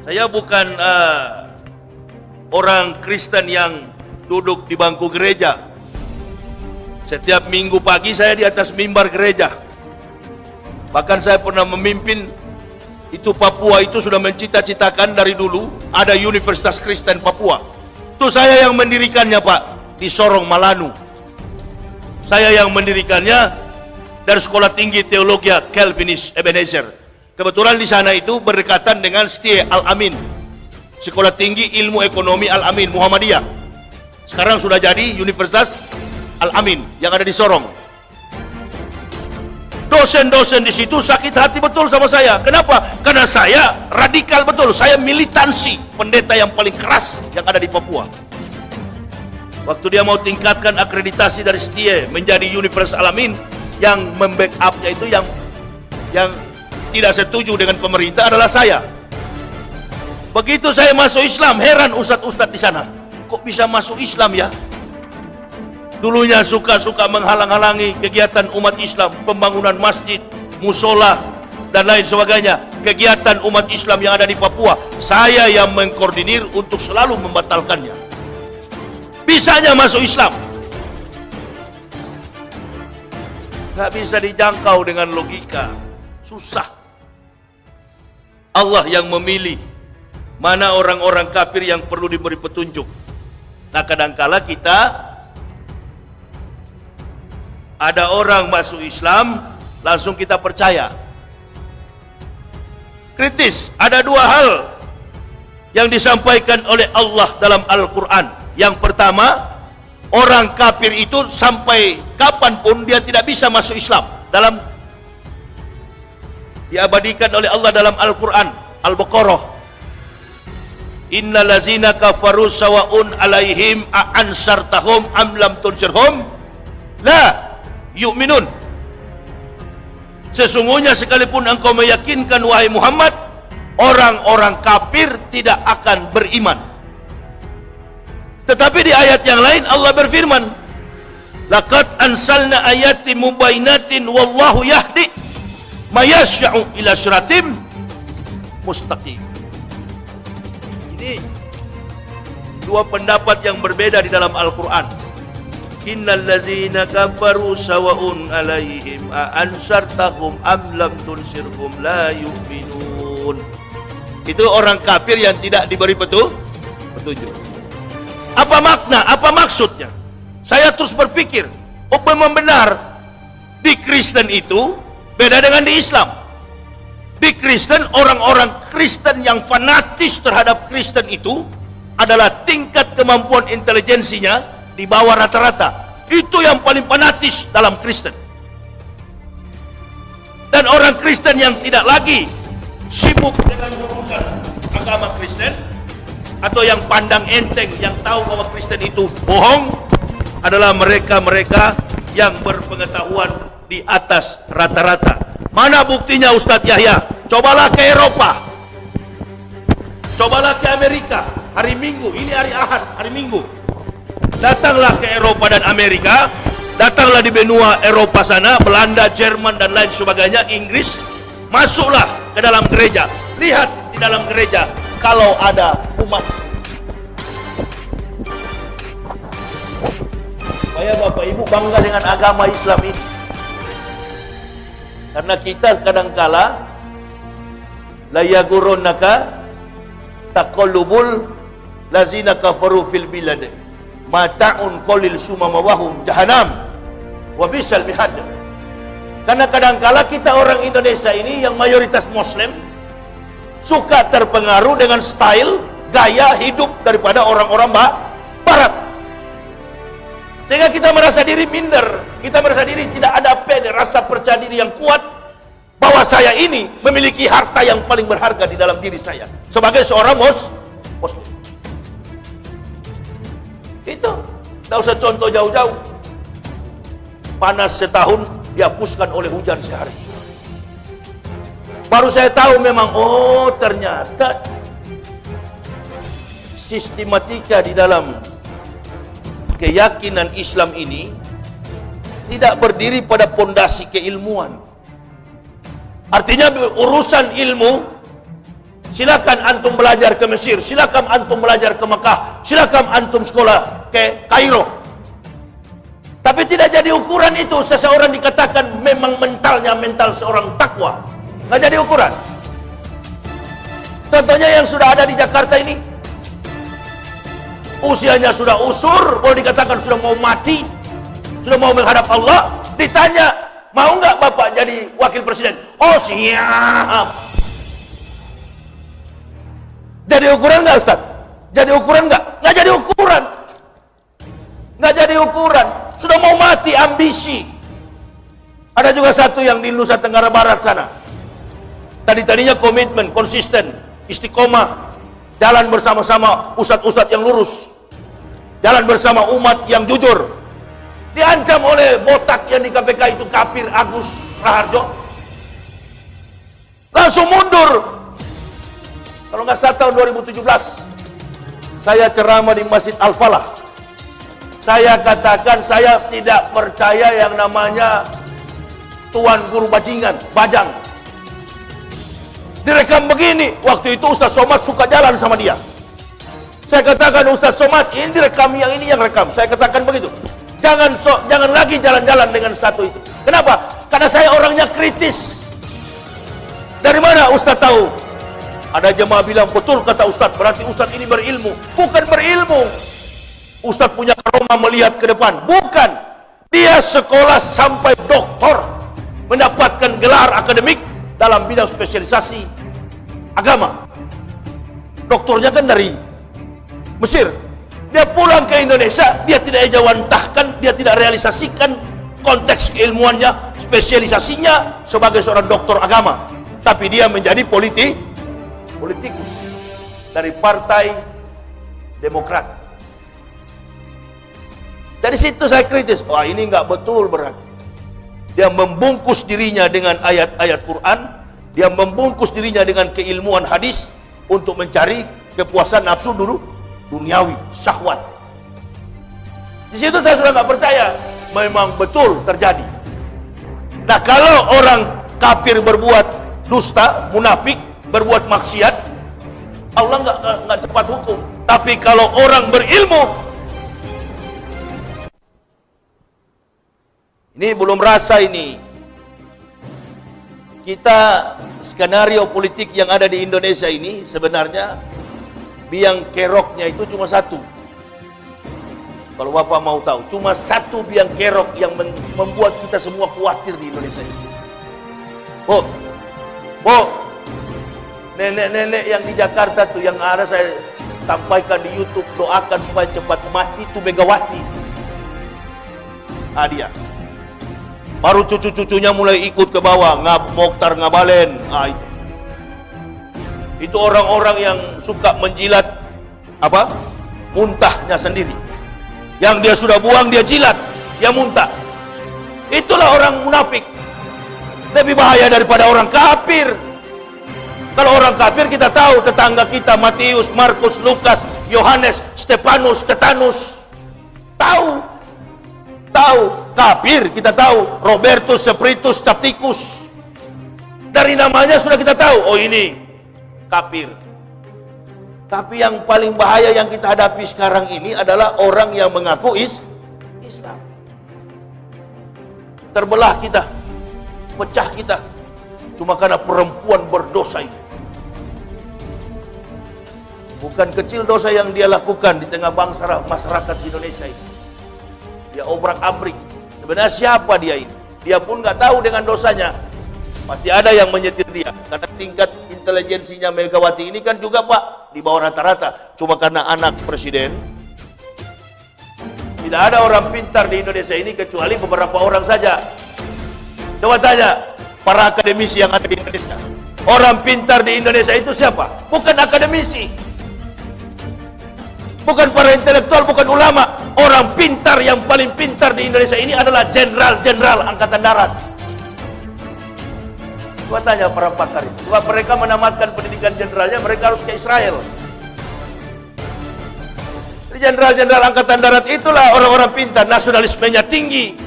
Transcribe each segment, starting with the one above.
Saya bukan orang Kristen yang duduk di bangku gereja. Setiap minggu pagi saya di atas mimbar gereja. Bahkan saya pernah memimpin itu Papua itu sudah mencita-citakan dari dulu ada Universitas Kristen Papua. Itu saya yang mendirikannya, Pak, di Sorong, Malanu. Saya yang mendirikannya dari Sekolah Tinggi Teologi Calvinis Ebenezer. Kebetulan di sana itu berdekatan dengan Setie Al-Amin, Sekolah Tinggi Ilmu Ekonomi Al-Amin Muhammadiyah. Sekarang sudah jadi Universitas Al-Amin yang ada di Sorong. Dosen-dosen di situ sakit hati betul sama saya. Kenapa? Karena saya radikal betul. Saya militansi, pendeta yang paling keras yang ada di Papua. Waktu dia mau tingkatkan akreditasi dari Setie menjadi Universitas Al-Amin, yang membackup-nya itu yang tidak setuju dengan pemerintah adalah saya. Begitu saya masuk Islam, heran ustadz-ustadz di sana, kok bisa masuk Islam ya? Dulunya suka-suka menghalang-halangi kegiatan umat Islam, pembangunan masjid, musola, dan lain sebagainya. Kegiatan umat Islam yang ada di Papua, saya yang mengkoordinir untuk selalu membatalkannya. Bisanya masuk Islam. Gak bisa dijangkau dengan logika. Susah. Allah yang memilih mana orang-orang kafir yang perlu diberi petunjuk. Nah, kadangkala kita ada orang masuk Islam, langsung kita percaya. Kritis, ada dua hal yang disampaikan oleh Allah dalam Al-Quran. Yang pertama, orang kafir itu sampai kapanpun dia tidak bisa masuk Islam. Diabadikan oleh Allah dalam Al-Quran, Al-Baqarah. Innal ladzina kafaru sawa'un alaihim a'ansartahum am lam tunzirhum la yu'minun. Sesungguhnya sekalipun engkau meyakinkan wahai Muhammad, orang-orang kafir tidak akan beriman. Tetapi di ayat yang lain Allah berfirman, laqad ansalna ayatin mubayyinatin wallahu yahdi mayasya'u ila siratim mustaqim. Ini dua pendapat yang berbeda di dalam Al-Quran. Innal ladzina kafaru sawa'un alaihim a'ansartahum am lam tunsirhum la yu'minun. Itu orang kafir yang tidak diberi petunjuk. Apa makna? Apa maksudnya? Saya terus berpikir, memang benar di Kristen itu beda dengan di Islam. Di Kristen, orang-orang Kristen yang fanatis terhadap Kristen itu adalah tingkat kemampuan intelijensinya di bawah rata-rata. Itu yang paling fanatis dalam Kristen. Dan orang Kristen yang tidak lagi sibuk dengan urusan agama Kristen, atau yang pandang enteng, yang tahu bahwa Kristen itu bohong, adalah mereka-mereka yang berpengetahuan di atas rata-rata. Mana buktinya Ustadz Yahya? Cobalah ke Eropa, cobalah ke Amerika. Hari Minggu, ini hari Ahad, hari Minggu, datanglah ke Eropa dan Amerika. Datanglah di benua Eropa sana, Belanda, Jerman dan lain sebagainya, Inggris. Masuklah ke dalam gereja, lihat di dalam gereja kalau ada umat. Supaya Bapak Ibu bangga dengan agama Islam ini. Karena kita kadangkala la yagurunaka taqallubul lazina kafaru fil bilad mata'un qalil summa mawahum jahannam wa bisal mihad. Karena kadangkala kita orang Indonesia ini yang mayoritas Muslim suka terpengaruh dengan style gaya hidup daripada orang-orang Barat. Sehingga kita merasa diri minder, kita merasa diri tidak ada rasa percaya diri yang kuat bahwa saya ini memiliki harta yang paling berharga di dalam diri saya sebagai seorang Muslim. Itu tidak usah contoh jauh-jauh. Panas setahun dihapuskan oleh hujan sehari. Baru saya tahu memang, oh ternyata sistematika di dalam keyakinan Islam ini tidak berdiri pada pondasi keilmuan. Artinya urusan ilmu Silakan antum belajar ke Mesir, silakan antum belajar ke Mekah, silakan antum sekolah ke Kairo. Tapi tidak jadi ukuran itu seseorang dikatakan memang mentalnya mental seorang takwa. Nggak jadi ukuran. Contohnya yang sudah ada di Jakarta ini, usianya sudah usur, boleh dikatakan sudah mau mati, sudah mau menghadap Allah. Ditanya, mau nggak bapak jadi wakil presiden? Oh siap. Jadi ukuran nggak Ustaz? Jadi ukuran nggak? Nggak jadi ukuran. Nggak jadi ukuran. Sudah mau mati ambisi. Ada juga satu yang di Nusa Tenggara Barat sana. Tadinya komitmen, konsisten, istiqomah, jalan bersama-sama ustadz-ustadz yang lurus, jalan bersama umat yang jujur. Diancam oleh botak yang di KPK itu, kafir Agus Raharjo. Langsung mundur. Kalau nggak salah tahun 2017, saya ceramah di Masjid Al-Falah. Saya katakan saya tidak percaya yang namanya Tuan Guru Bajingan, Bajang. Direkam begini, waktu itu Ustaz Somad suka jalan sama dia. Saya katakan, Ustaz Somad, ini direkam, yang ini yang rekam. Saya katakan begitu. Jangan lagi jalan-jalan dengan satu itu. Kenapa? Karena saya orangnya kritis. Dari mana Ustaz tahu? Ada jemaah bilang, betul kata Ustaz, berarti Ustaz ini berilmu. Bukan berilmu. Ustaz punya karomah melihat ke depan. Bukan. Dia sekolah sampai doktor, mendapatkan gelar akademik dalam bidang spesialisasi agama. Doktornya kan dari Mesir. Dia pulang ke Indonesia, dia tidak ejawantahkan, dia tidak realisasikan konteks keilmuannya, spesialisasinya sebagai seorang doktor agama. Tapi dia menjadi politikus dari Partai Demokrat. Dari situ saya kritis. Wah, ini nggak betul berarti. Dia membungkus dirinya dengan ayat-ayat Quran, dia membungkus dirinya dengan keilmuan hadis untuk mencari kepuasan nafsu dulu duniawi, syahwat. Di situ saya sudah nggak percaya. Memang betul terjadi. Nah, kalau orang kafir berbuat dusta, munafik, berbuat maksiat, Allah nggak cepat hukum. Tapi kalau orang berilmu, ini belum rasa ini. Kita skenario politik yang ada di Indonesia ini sebenarnya biang keroknya itu cuma satu. Kalau Bapak mau tahu, cuma satu biang kerok yang membuat kita semua khawatir di Indonesia ini. Bu, nenek-nenek yang di Jakarta tuh yang ada saya sampaikan di YouTube, doakan supaya cepat mati, itu Megawati. Dia. Baru cucu-cucunya mulai ikut ke bawah, Mokhtar Ngabalin. Itu orang-orang yang suka menjilat muntahnya sendiri. Yang dia sudah buang dia jilat, dia muntah. Itulah orang munafik. Lebih bahaya daripada orang kafir. Kalau orang kafir kita tahu, tetangga kita Matius, Markus, Lukas, Yohanes, Stefanus, Stetanus. Tahu kafir kita tahu, Robertus, Spiritus, Capticus. Dari namanya sudah kita tahu, oh ini kafir. Tapi yang paling bahaya yang kita hadapi sekarang ini adalah orang yang mengaku Islam. Terbelah kita, pecah kita, cuma karena perempuan berdosa ini. Bukan kecil dosa yang dia lakukan di tengah bangsa masyarakat Indonesia ini. Dia obrak-abrik. Sebenarnya siapa dia ini? Dia pun nggak tahu dengan dosanya. Pasti ada yang menyetir dia. Karena tingkat intelijensinya Megawati ini kan juga Pak di bawah rata-rata. Cuma karena anak presiden. Tidak ada orang pintar di Indonesia ini kecuali beberapa orang saja. Coba tanya para akademisi yang ada di Indonesia. Orang pintar di Indonesia itu siapa? Bukan akademisi. Bukan para intelektual, bukan ulama. Orang pintar yang paling pintar di Indonesia ini adalah jenderal-jenderal Angkatan Darat. Coba tanya para pakar itu. Sebab mereka menamatkan pendidikan jenderalnya, mereka harus ke Israel. Jadi jenderal-jenderal Angkatan Darat itulah orang-orang pintar, nasionalismenya tinggi.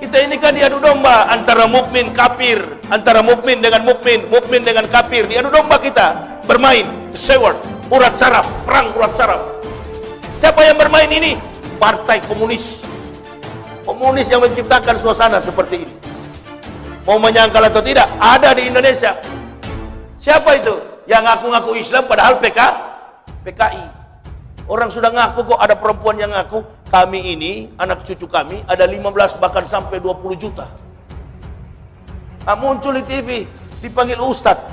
Kita ini kan diadu domba antara mukmin kafir. antara mukmin dengan mukmin, mukmin dengan kafir. Diadu domba kita bermain seward, urat saraf, perang urat saraf. Siapa yang bermain ini? Partai Komunis. Komunis yang menciptakan suasana seperti ini. Mau menyangkal atau tidak, ada di Indonesia. Siapa itu? Yang ngaku-ngaku Islam padahal PKI. Orang sudah ngaku kok, ada perempuan yang ngaku. Kami ini, anak cucu kami, ada 15 bahkan sampai 20 juta. Muncul di TV, dipanggil Ustadz.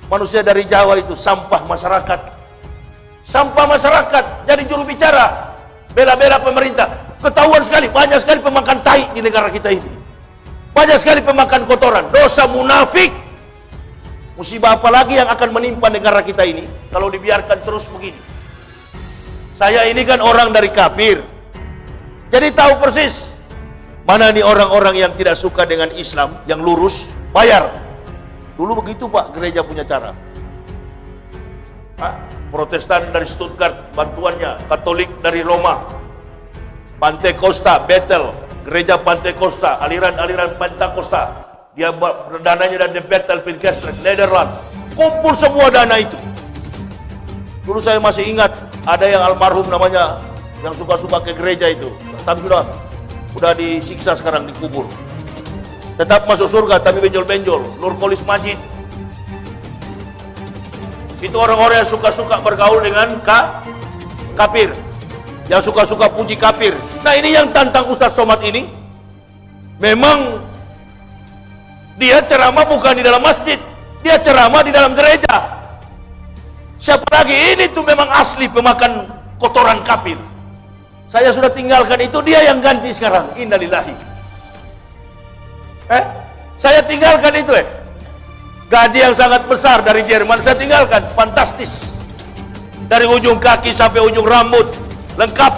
Manusia dari Jawa itu, sampah masyarakat. Sampah masyarakat, jadi juru bicara. Bela-bela pemerintah. Ketahuan sekali, banyak sekali pemakan tai di negara kita ini. Banyak sekali pemakan kotoran. Dosa munafik. Musibah apa lagi yang akan menimpa negara kita ini kalau dibiarkan terus begini? Saya ini kan orang dari kafir, jadi tahu persis mana nih orang-orang yang tidak suka dengan Islam, yang lurus, bayar. Dulu begitu Pak, gereja punya cara. Protestan dari Stuttgart, bantuannya. Katolik dari Roma, Pantekosta, Bethel, gereja Pantekosta, aliran-aliran Pentakosta, dia dananya dari Bethel, Pinkestret, Nederland, kumpul semua dana itu. Dulu saya masih ingat, ada yang almarhum namanya, yang suka-suka ke gereja itu, tapi sudah disiksa sekarang, dikubur. Tetap masuk surga, tapi benjol-benjol. Nurkolis Majid. Itu orang-orang yang suka-suka bergaul dengan kafir, yang suka-suka puji kafir. Nah ini yang tantang Ustadz Somad ini. Memang dia ceramah bukan di dalam masjid, dia ceramah di dalam gereja. Siapa lagi? Ini tuh memang asli pemakan kotoran kafir. Saya sudah tinggalkan itu, dia yang ganti sekarang. Innalillahi. Saya tinggalkan itu gaji yang sangat besar dari Jerman saya tinggalkan, fantastis. Dari ujung kaki sampai ujung rambut, lengkap.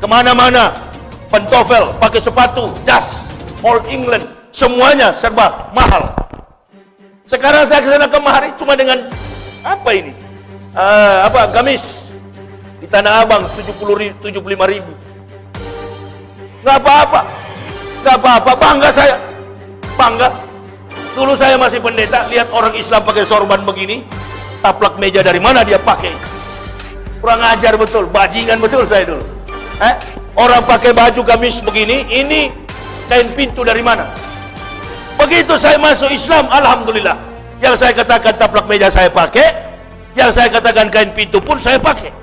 Kemana-mana, pantofel, pakai sepatu, jas, All England, semuanya serba mahal. Sekarang saya kesana kemari cuma dengan apa ini? Gamis di Tanah Abang 75.000. Nggak apa-apa, nggak apa-apa, bangga saya, bangga. Dulu saya masih pendeta, lihat orang Islam pakai sorban begini, taplak meja dari mana dia pakai? Kurang ajar betul, bajingan betul saya dulu. Orang pakai baju gamis begini, ini kain pintu dari mana? Begitu saya masuk Islam, alhamdulillah. Yang saya katakan taplak meja saya pakai, yang saya katakan kain pintu pun saya pakai.